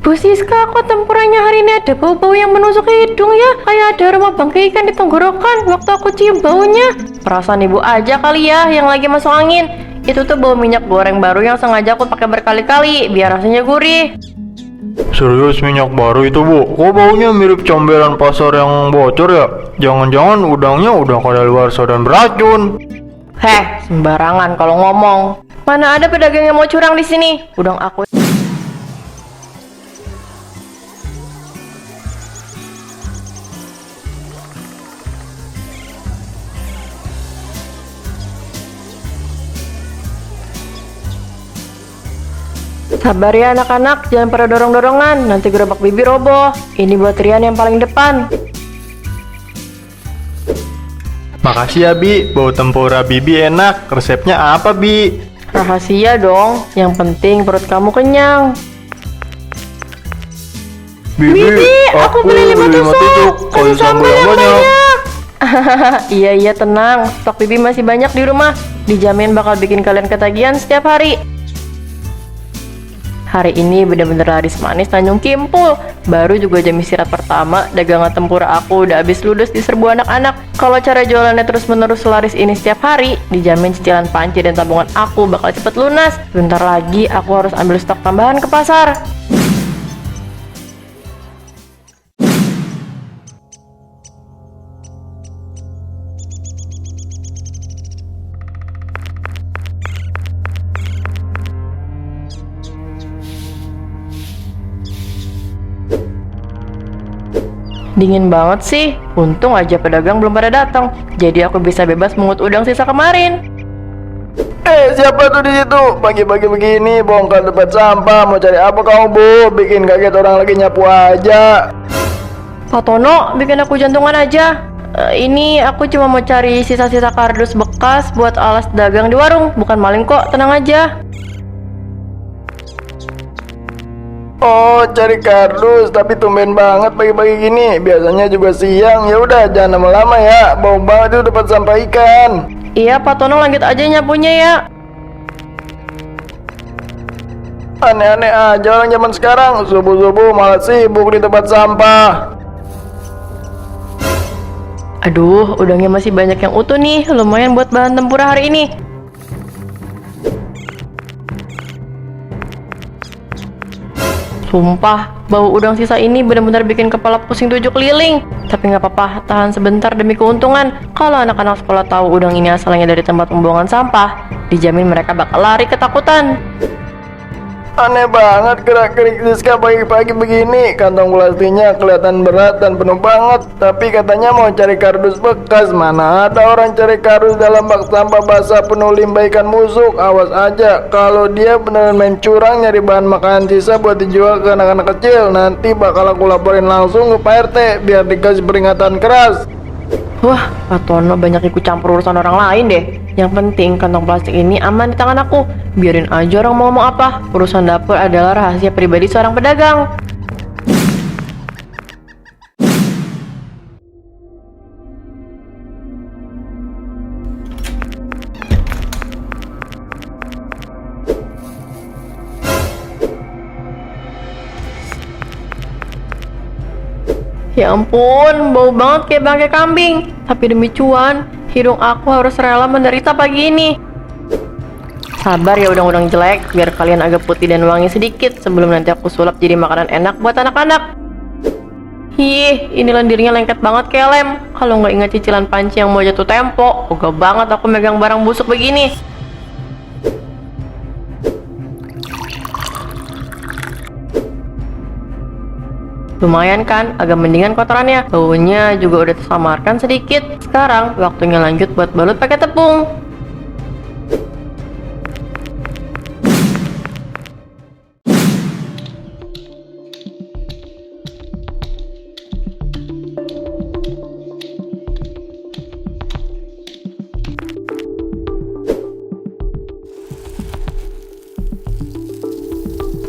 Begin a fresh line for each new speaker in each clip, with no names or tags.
Bu Siska, kok tempuranya hari ini ada bau-bau yang menusuk ke hidung ya? Kayak ada aroma bangkai ikan di tenggorokan waktu aku cium baunya. Perasaan ibu aja kali ya yang lagi masuk angin. Itu tuh bau minyak goreng baru yang sengaja aku pakai berkali-kali biar rasanya gurih.
Serius minyak baru itu bu? Kok baunya mirip comberan pasar yang bocor ya? Jangan-jangan udangnya udah kadaluarsa dan beracun.
Heh, sembarangan kalau ngomong. Mana ada pedagang yang mau curang di sini? Udang aku. Sabar ya anak-anak, jangan pada dorong-dorongan, nanti gerobak bibi roboh. Ini buat Rian yang paling depan.
Makasih ya Bi, bau tempura Bibi enak. Resepnya apa Bi?
Rahasia dong, yang penting perut kamu kenyang. Bibi, aku beli 5 tusuk, kasih sambal yang banyak. Iya tenang, stok bibi masih banyak di rumah. Dijamin bakal bikin kalian ketagihan setiap hari. Hari ini bener-bener laris manis Tanjung Kimpul. Baru juga jam istirahat pertama, dagangan tempura aku udah habis ludes di serbu anak-anak. Kalau cara jualannya terus-menerus laris ini setiap hari, dijamin cicilan panci dan tabungan aku bakal cepet lunas. Bentar lagi aku harus ambil stok tambahan ke pasar. Dingin banget sih. Untung aja pedagang belum pada datang. Jadi aku bisa bebas mengut udang sisa kemarin.
Siapa tuh di situ? Pagi-pagi begini bongkar tempat sampah. Mau cari apa kamu bu? Bikin kaget orang lagi nyapu aja.
Pak Tono, bikin aku jantungan aja. Ini aku cuma mau cari sisa-sisa kardus bekas buat alas dagang di warung. Bukan maling kok, tenang aja.
Oh, cari kardus, tapi tumben banget pagi-pagi gini. Biasanya juga siang. Ya udah, jangan lama-lama ya. Bau banget itu tempat sampah ikan.
Iya, Pak Tono lanjut aja nyapunya ya.
Aneh-aneh aja orang zaman sekarang. Subuh-subuh malah sibuk di tempat sampah.
Aduh, udangnya masih banyak yang utuh nih. Lumayan buat bahan tempura hari ini. Sumpah, bau udang sisa ini benar-benar bikin kepala pusing 7 keliling. Tapi nggak apa-apa, tahan sebentar demi keuntungan. Kalau anak-anak sekolah tahu udang ini asalnya dari tempat pembuangan sampah, dijamin mereka bakal lari ketakutan.
Aneh banget gerak-gerik Siska pagi-pagi begini. Kantong plastiknya kelihatan berat dan penuh banget. Tapi katanya mau cari kardus bekas. Mana ada orang cari kardus dalam bak sampah basah penuh limbah ikan musuk. Awas aja, kalau dia beneran main curang nyari bahan makanan sisa buat dijual ke anak-anak kecil, nanti bakal aku laporin langsung ke Pak RT biar dikasih peringatan keras.
Wah, Pak Tono banyak ikut campur urusan orang lain deh. Yang penting kantong plastik ini aman di tangan aku. Biarin aja orang mau ngomong apa. Urusan dapur adalah rahasia pribadi seorang pedagang. Ya ampun, bau banget kayak bangkai kambing. Tapi demi cuan, hidung aku harus rela menderita pagi ini. Sabar ya udang-udang jelek, biar kalian agak putih dan wangi sedikit sebelum nanti aku sulap jadi makanan enak buat anak-anak. Ih, ini lendirnya lengket banget kayak lem. Kalau nggak ingat cicilan panci yang mau jatuh tempo, ogah banget aku megang barang busuk begini. Lumayan kan, agak mendingan kotorannya. Baunya juga udah tersamarkan sedikit. Sekarang waktunya lanjut buat balut pakai tepung.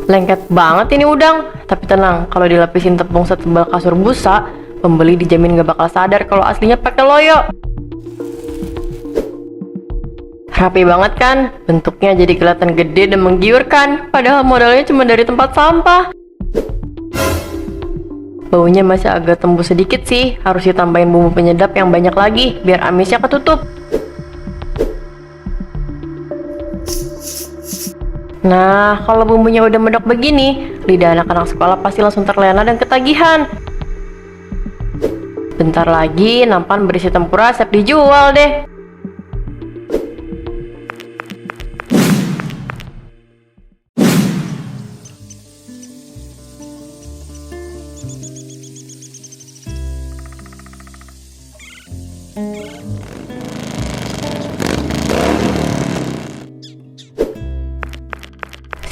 Lengket banget ini udang. Tapi tenang, kalau dilapisin tepung setebal kasur busa, pembeli dijamin gak bakal sadar kalau aslinya pakai loyo. Rapi banget kan? Bentuknya jadi kelihatan gede dan menggiurkan, padahal modalnya cuma dari tempat sampah. Baunya masih agak tembus sedikit sih, harus ditambahin bumbu penyedap yang banyak lagi, biar amisnya ketutup. Nah, kalau bumbunya udah medok begini, lidah anak-anak sekolah pasti langsung terlena dan ketagihan. Bentar lagi, nampan berisi tempura siap dijual deh.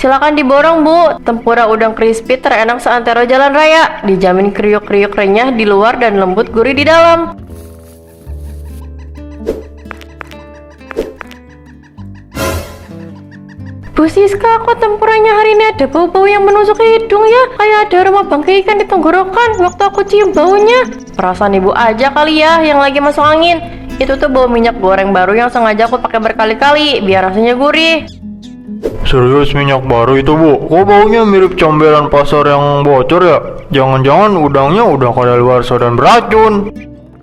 Silakan diborong, Bu. Tempura udang crispy terenak seantero jalan raya. Dijamin kriuk-kriuk renyah di luar dan lembut gurih di dalam. Bu Siska, kok tempuranya hari ini ada bau-bau yang menusuk ke hidung ya? Kayak ada aroma bangkai ikan di tenggorokan waktu aku cium baunya. Perasaan ibu aja kali ya yang lagi masuk angin. Itu tuh bau minyak goreng baru yang sengaja aku pakai berkali-kali biar rasanya gurih.
Serius minyak baru itu, Bu? Kok baunya mirip comberan pasar yang bocor ya? Jangan-jangan udangnya udah kadaluarsa dan beracun.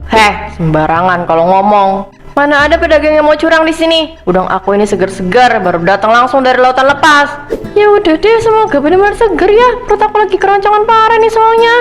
Heh, sembarangan kalau ngomong. Mana ada pedagang yang mau curang di sini? Udang aku ini segar-segar, baru datang langsung dari lautan lepas. Ya udah deh, semoga benar-benar segar ya. Perut aku lagi keroncongan parah nih soalnya.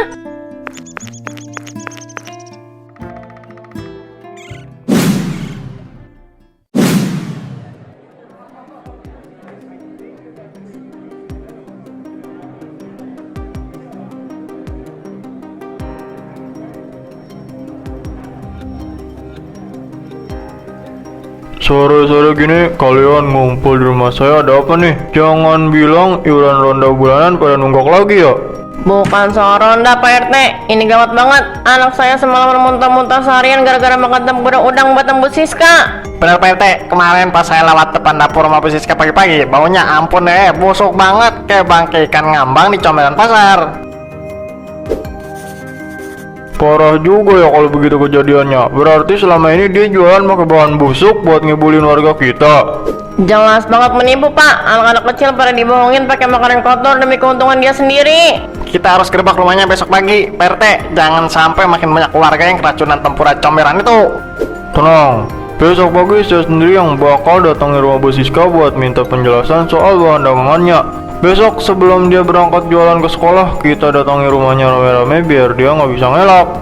Sore-sore gini kalian ngumpul di rumah saya ada apa nih? Jangan bilang iuran ronda bulanan pada nunggak lagi ya?
Bukan soal ronda, Pak RT. Ini gawat banget. Anak saya semalam muntah-muntah seharian gara-gara makan tempura udang buatan Bu Siska.
Bener Pak RT, kemarin pas saya lewat depan dapur rumah Bu Siska pagi-pagi, baunya ampun deh, busuk banget kayak bangkai ikan ngambang di comberan pasar.
Parah juga ya kalau begitu kejadiannya. Berarti selama ini dia jualan pakai bahan busuk buat ngibulin warga kita.
Jelas banget menipu, Pak. Anak-anak kecil pada dibohongin pakai makanan kotor demi keuntungan dia sendiri.
Kita harus gerbak rumahnya besok pagi, Pak RT. Jangan sampai makin banyak keluarga yang keracunan tempura comberan itu.
Tenang, besok pagi saya sendiri yang bakal datangi rumah Bu Siska buat minta penjelasan soal bahan dagangannya. Besok sebelum dia berangkat jualan ke sekolah, kita datangi rumahnya rame-rame biar dia nggak bisa ngelak.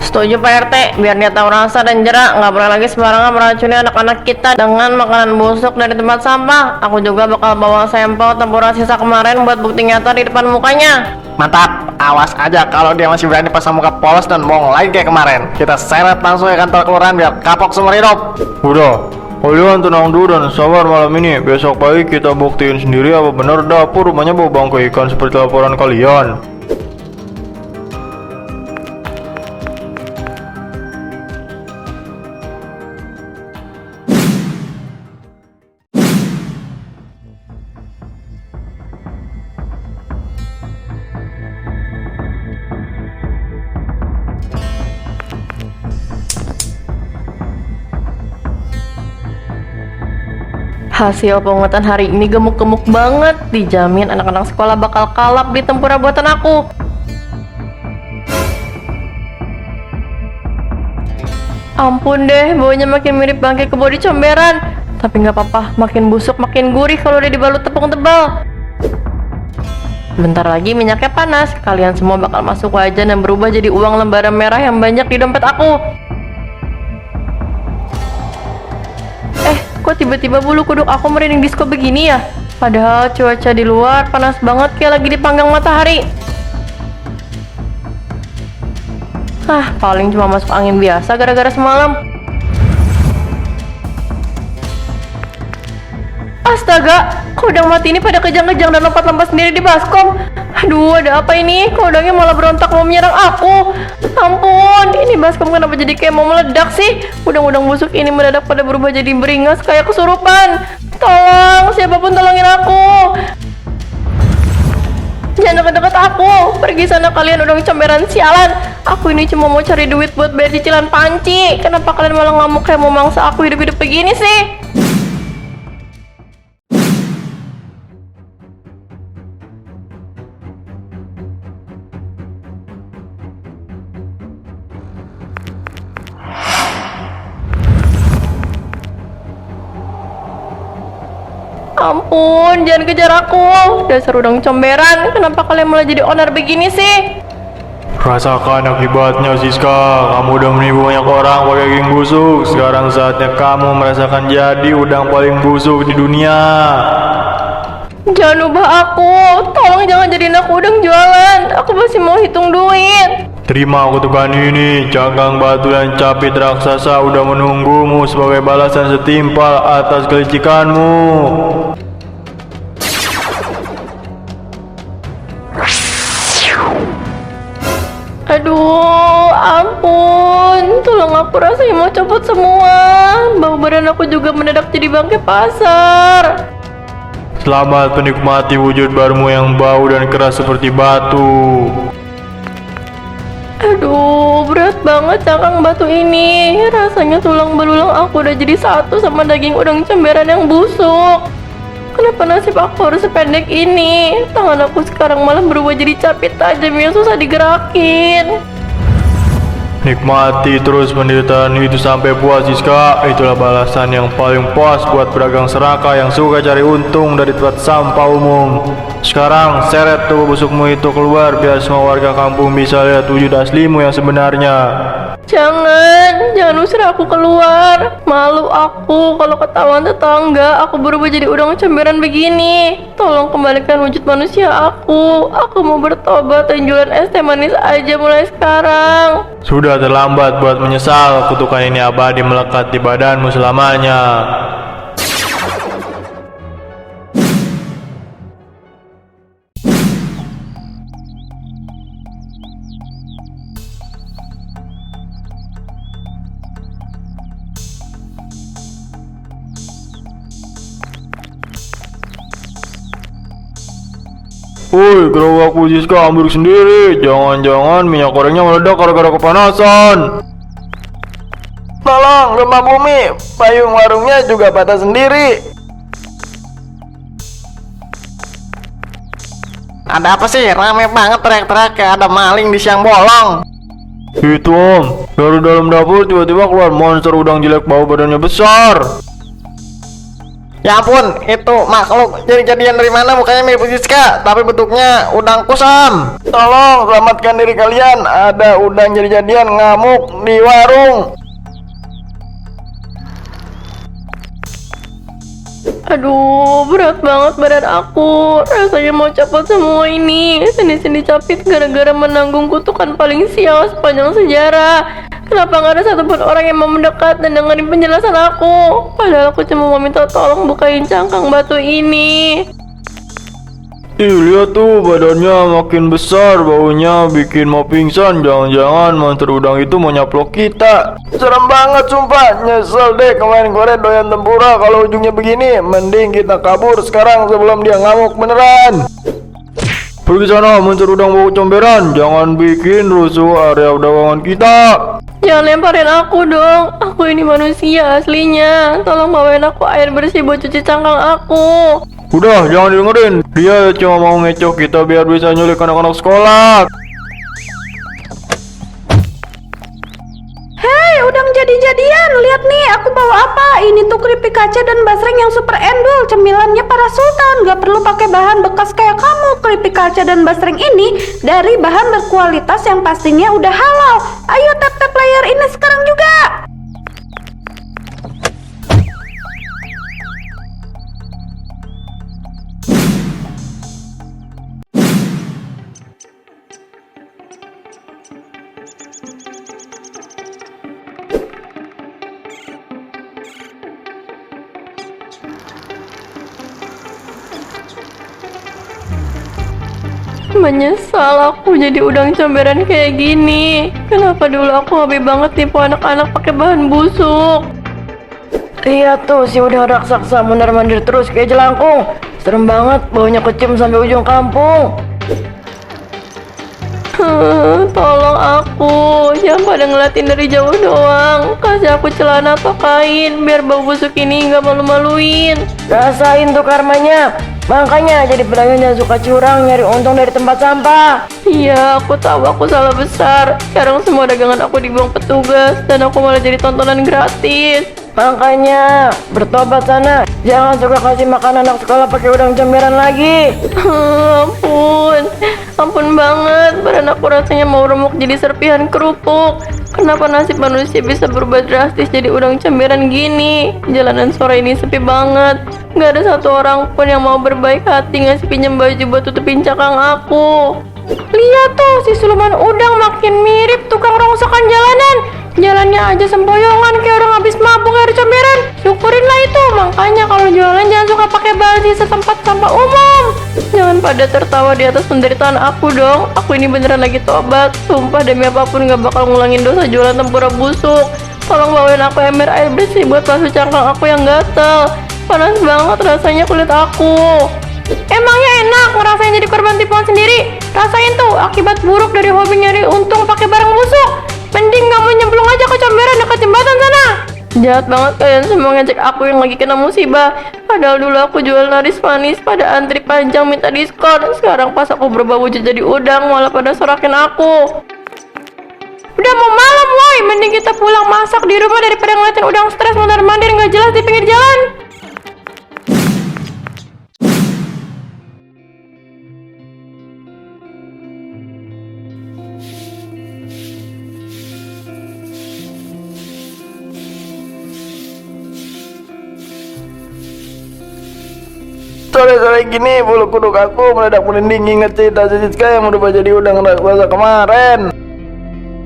Setuju, Pak RT. Biar dia tahu rasa dan jerak, nggak boleh lagi sembarangan meracuni anak-anak kita dengan makanan busuk dari tempat sampah. Aku juga bakal bawa sampel tempura sisa kemarin buat bukti nyata di depan mukanya.
Mantap, awas aja kalau dia masih berani pasang muka polos dan bohong lagi kayak kemarin. Kita seret langsung ke kantor kelurahan biar kapok seumur hidup.
Udah, kalian tenang dulu dan sabar malam ini. Besok pagi kita buktiin sendiri apa benar dapur rumahnya bau bangkai ikan seperti laporan kalian.
Hasil penguatan hari ini gemuk-gemuk banget. Dijamin anak-anak sekolah bakal kalap di tempura buatan aku. Ampun deh, baunya makin mirip bangkai kebo di comberan. Tapi nggak apa-apa, makin busuk makin gurih kalau udah dibalut tepung tebal. Bentar lagi minyaknya panas. Kalian semua bakal masuk wajan dan berubah jadi uang lembaran merah yang banyak di dompet aku. Kok tiba-tiba bulu kuduk aku merinding disco begini ya? Padahal cuaca di luar panas banget kayak lagi dipanggang matahari. Paling cuma masuk angin biasa gara-gara semalam. Astaga, kok udang mati ini pada kejang-kejang dan lompat-lompat sendiri di baskom. Aduh, ada apa ini? Kok udangnya malah berontak mau menyerang aku? Ampun, ini baskom kenapa jadi kayak mau meledak sih? Udang-udang busuk ini mendadak pada berubah jadi beringas kayak kesurupan. Tolong, siapapun tolongin aku. Jangan deket-deket aku. Pergi sana kalian udang comberan sialan. Aku ini cuma mau cari duit buat bayar cicilan panci. Kenapa kalian malah ngamuk kayak mau mangsa aku hidup-hidup begini sih? Ampun, jangan kejar aku. Dasar udang comberan, kenapa kalian malah jadi onar begini sih?
Rasakan akibatnya, Siska. Kamu udah menipu banyak orang pakai daging busuk. Sekarang saatnya kamu merasakan jadi udang paling busuk di dunia.
Jangan ubah aku. Tolong jangan jadiin aku udang jualan. Aku masih mau hitung duit.
Terima kutukan ini. Cangkang batu dan capit raksasa udah menunggumu sebagai balasan setimpal atas kelicikanmu.
Aduh, ampun. Tolong aku, rasanya mau copot semua. Bau badan aku juga mendadak jadi bangkai pasar.
Selamat menikmati wujud barumu yang bau dan keras seperti batu.
Aduh, berat banget cangkang batu ini. Rasanya tulang belulang aku udah jadi satu sama daging udang comberan yang busuk. Kenapa nasib aku harus sependek ini? Tangan aku sekarang malah berubah jadi capit tajam yang susah digerakin.
Nikmati terus penderitaan itu sampai puas, Siska. Itulah balasan yang paling puas buat pedagang serakah yang suka cari untung dari tempat sampah umum. Sekarang seret tubuh busukmu itu keluar biar semua warga kampung bisa lihat wujud aslimu yang sebenarnya.
Jangan usir aku keluar. Malu aku kalau ketahuan tetangga aku berubah jadi udang comberan begini. Tolong kembalikan wujud manusia aku. Aku mau bertobat dan jualan es teh manis aja mulai sekarang.
Sudah terlambat buat menyesal. Kutukan ini abadi melekat di badanmu selamanya. Woi, gerobakku Siska ambruk sendiri. Jangan-jangan minyak gorengnya meledak gara-gara kepanasan. Tolong, gempa bumi. Payung warungnya juga patah sendiri.
Ada apa sih? Rame banget teriak-teriak kayak ada maling di siang bolong.
Itu om, dari dalam dapur tiba-tiba keluar monster udang jelek bau badannya besar.
Ya ampun, itu makhluk jadi-jadian dari mana? Mukanya mirip Siska, tapi bentuknya udang kusam.
Tolong selamatkan diri kalian. Ada udang jadi-jadian ngamuk di warung.
Aduh, berat banget badan aku. Rasanya mau copot semua ini. Sini-sini capit gara-gara menanggung kutukan paling sial sepanjang sejarah. Kenapa nggak ada satupun orang yang mau mendekat dan dengerin penjelasan aku? Padahal aku cuma mau minta tolong bukain cangkang batu ini.
Ih, lihat tuh badannya makin besar, baunya bikin mau pingsan. Jangan-jangan monster udang itu mau nyaplok kita. Serem banget sumpah. Nyesel deh kemarin gue doyan tempura. Kalau ujungnya begini, mending kita kabur sekarang sebelum dia ngamuk beneran. Pergi sana monster udang bau comberan. Jangan bikin rusuh area dagangan kita.
Jangan lemparin aku dong. Aku ini manusia aslinya. Tolong bawain aku air bersih buat cuci cangkang aku.
Udah, jangan dengerin. Dia cuma mau ngecoh kita biar bisa nyulik anak-anak sekolah.
Hei, udang jadi-jadian. Lihat nih, aku bawa apa? Ini tuh keripik kaca dan basreng yang super endul. Cemilannya para sultan. Gak perlu pakai bahan bekas kayak kamu. Keripik kaca dan basreng ini dari bahan berkualitas yang pastinya udah halal. Ayo tap-tap layar ini sekarang juga.
Menyesal aku jadi udang comberan kayak gini. Kenapa dulu aku hobi banget tipu anak-anak pakai bahan busuk? Lihat tuh si udang raksasa mondar-mandir terus kayak jelangkung. Serem banget, baunya kecium sampai ujung kampung. Tolong aku, jangan pada ngeliatin dari jauh doang. Kasih aku celana atau kain, biar bau busuk ini nggak malu-maluin.
Rasain tuh karmanya. Makanya jadi pedagang jangan suka curang nyari untung dari tempat sampah.
Iya, aku tahu aku salah besar. Sekarang semua dagangan aku dibuang petugas, dan aku malah jadi tontonan gratis.
Makanya bertobat sana. Jangan suka kasih makan anak sekolah pakai udang comberan lagi.
Ampun banget. Badan aku rasanya mau remuk jadi serpihan kerupuk. Kenapa nasib manusia bisa berubah drastis jadi udang comberan gini? Jalanan sore ini sepi banget. Gak ada satu orang pun yang mau berbaik hati ngasih pinjam baju buat tutupin cakang aku. Lihat tuh, si siluman udang makin mirip tukang rongsokan jalanan. Jalannya aja sempoyongan kayak orang habis mabuk air comberan. Syukurinlah itu. Makanya kalau jualan jangan suka pakai baju setempat sampah umum. Jangan pada tertawa di atas penderitaan aku dong. Aku ini beneran lagi tobat. Sumpah demi apapun gak bakal ngulangin dosa jualan tempura busuk. Tolong bawain aku ember air bersih buat basuh cangkang aku yang gatel. Panas banget rasanya kulit aku. Emangnya enak ngerasain jadi korban tipuan sendiri? Rasain tuh akibat buruk dari hobi nyari untung pakai barang busuk. Mending kamu nyemplung aja ke comberan dekat jembatan sana. Jahat banget kalian semua ngecek aku yang lagi kena musibah. Padahal dulu aku jual naris manis pada antri panjang minta diskon. Sekarang pas aku berubah wujud jadi udang malah pada sorakin aku. Udah mau malam woi, mending kita pulang masak di rumah daripada ngeliatin udang stres mondar-mandir nggak jelas di pinggir jalan.
Sore-sore gini bulu kuduk aku meledak merinding inget cerita Siska yang berubah jadi udang raksasa kemarin.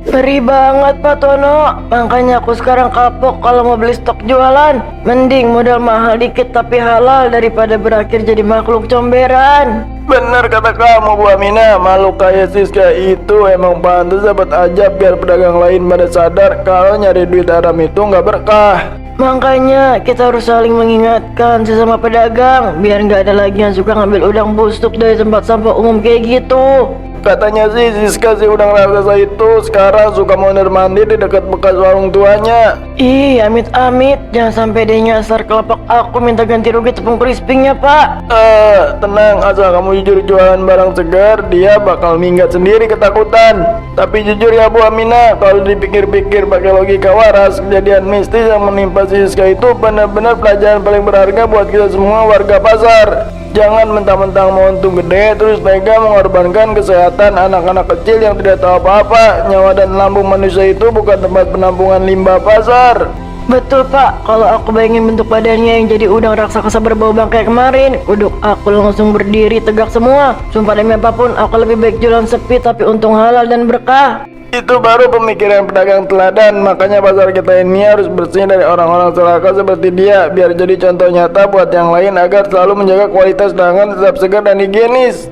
Ngeri banget Pak Tono. Makanya aku sekarang kapok kalau mau beli stok jualan. Mending modal mahal dikit tapi halal daripada berakhir jadi makhluk comberan.
Bener kata kamu Bu Aminah, makhluk kayak Siska itu emang pantas dapat aja biar pedagang lain pada sadar kalau nyari duit haram itu nggak berkah.
Makanya kita harus saling mengingatkan sesama pedagang biar nggak ada lagi yang suka ngambil udang busuk dari tempat sampah umum kayak gitu.
Katanya sih Siska si udang raksasa itu sekarang suka mondar-mandir di dekat bekas warung tuanya.
Ih, amit-amit jangan sampai dia nyasar kelapak aku minta ganti rugi tepung crispingnya Pak.
Tenang, asal kamu jujur jualan barang segar, dia bakal minggat sendiri ketakutan. Tapi jujur ya Bu Aminah, kalau dipikir-pikir pakai logika waras, kejadian mistis yang menimpa Siska itu benar-benar pelajaran paling berharga buat kita semua warga pasar. Jangan mentang-mentang mau untung gede terus tega mengorbankan kesehatan anak-anak kecil yang tidak tahu apa-apa. Nyawa dan lambung manusia itu bukan tempat penampungan limbah pasar.
Betul Pak, kalau aku bayangin bentuk badannya yang jadi udang raksasa berbau bangkai kemarin, kuduk aku langsung berdiri tegak semua. Sumpah demi apapun, aku lebih baik jualan sepi tapi untung halal dan berkah.
Itu baru pemikiran pedagang teladan. Makanya pasar kita ini harus bersih dari orang-orang celaka seperti dia, biar jadi contoh nyata buat yang lain agar selalu menjaga kualitas dagangan tetap segar dan higienis.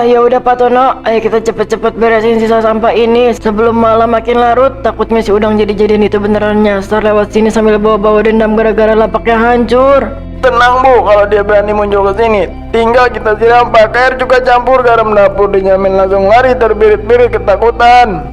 Ya udah Pak Tono, ayo kita cepet-cepet beresin sisa sampah ini sebelum malam makin larut. Takutnya si udang jadi-jadian itu beneran nyasar lewat sini sambil bawa-bawa dendam gara-gara lapaknya hancur.
Tenang Bu, kalau dia berani muncul ke sini, tinggal kita siram pakai air juga campur garam dapur, dijamin langsung lari terbirit-birit ketakutan.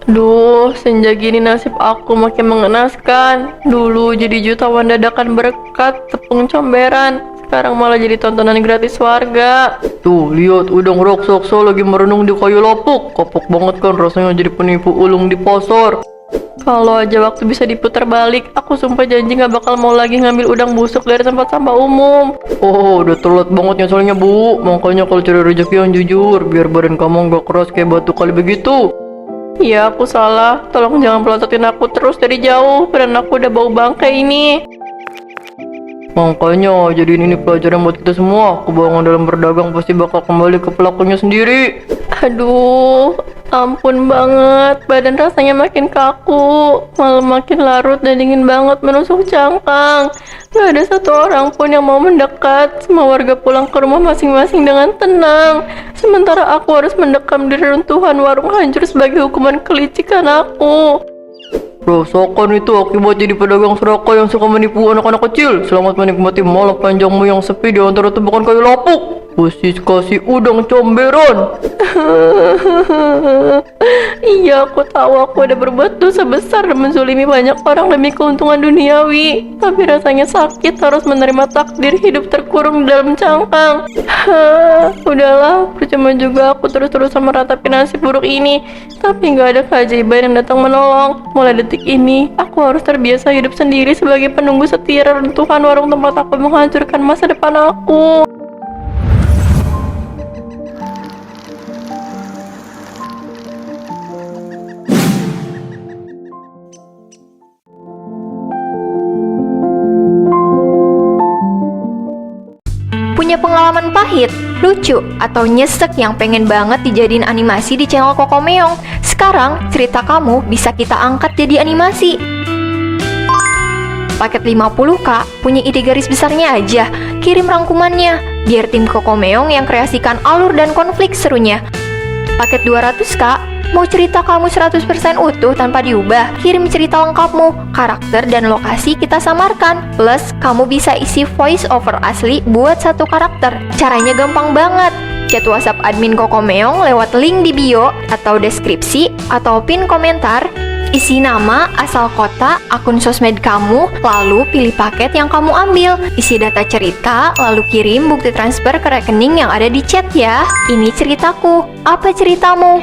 Duh, senja gini nasib aku makin mengenaskan. Dulu jadi jutawan dadakan berkat tepung comberan, sekarang malah jadi tontonan gratis warga. Tuh, lihat udang raksasa lagi merenung di kayu lapuk. Kapok banget kan rasanya jadi penipu ulung di pasar. Kalau aja waktu bisa diputar balik, aku sumpah janji gak bakal mau lagi ngambil udang busuk dari tempat sampah umum. Oh, udah telat banget nyeselnya Bu. Makanya kalau cari rezeki yang jujur, biar badan kamu gak keras kayak batu kali begitu. Iya, aku salah. Tolong jangan pelototin aku terus dari jauh. Badan aku udah bau bangkai ini. Makanya jadiin ini pelajaran buat kita semua. Kebohongan dalam berdagang pasti bakal kembali ke pelakunya sendiri. Aduh, Ampun banget, badan rasanya makin kaku, malah makin larut dan dingin banget menusuk cangkang. Gak ada satu orang pun yang mau mendekat. Semua warga pulang ke rumah masing-masing dengan tenang. Sementara aku harus mendekam di reruntuhan warung hancur sebagai hukuman kelicikan aku. Rasakan itu akibat jadi pedagang serakah yang suka menipu anak-anak kecil. Selamat menikmati malam panjangmu yang sepi di antara tumpukan kayu lapuk. Persis kasih udang comberan. Iya, aku tahu aku udah berbuat dosa besar dan menzolimi banyak orang demi keuntungan duniawi. Tapi rasanya sakit harus menerima takdir hidup terkurung di dalam cangkang. Udahlah, percuma juga aku terus-terusan meratapi nasib buruk ini. Tapi nggak ada keajaiban yang datang menolong. Mulai detik ini, aku harus terbiasa hidup sendiri sebagai penunggu setia reruntuhan warung tempat aku menghancurkan masa depan aku.
Punya pengalaman pahit, lucu, atau nyesek yang pengen banget dijadiin animasi di channel Kokomeong? Sekarang, cerita kamu bisa kita angkat jadi animasi. Paket 50k, punya ide garis besarnya aja, kirim rangkumannya, biar tim Kokomeong yang kreasikan alur dan konflik serunya. Paket 200k, mau cerita kamu 100% utuh tanpa diubah, kirim cerita lengkapmu, karakter dan lokasi kita samarkan. Plus, kamu bisa isi voice over asli buat satu karakter. Caranya gampang banget. Chat WhatsApp admin Kokomeong lewat link di bio atau deskripsi atau pin komentar. Isi nama, asal kota, akun sosmed kamu, lalu pilih paket yang kamu ambil. Isi data cerita, lalu kirim bukti transfer ke rekening yang ada di chat ya. Ini ceritaku. Apa ceritamu?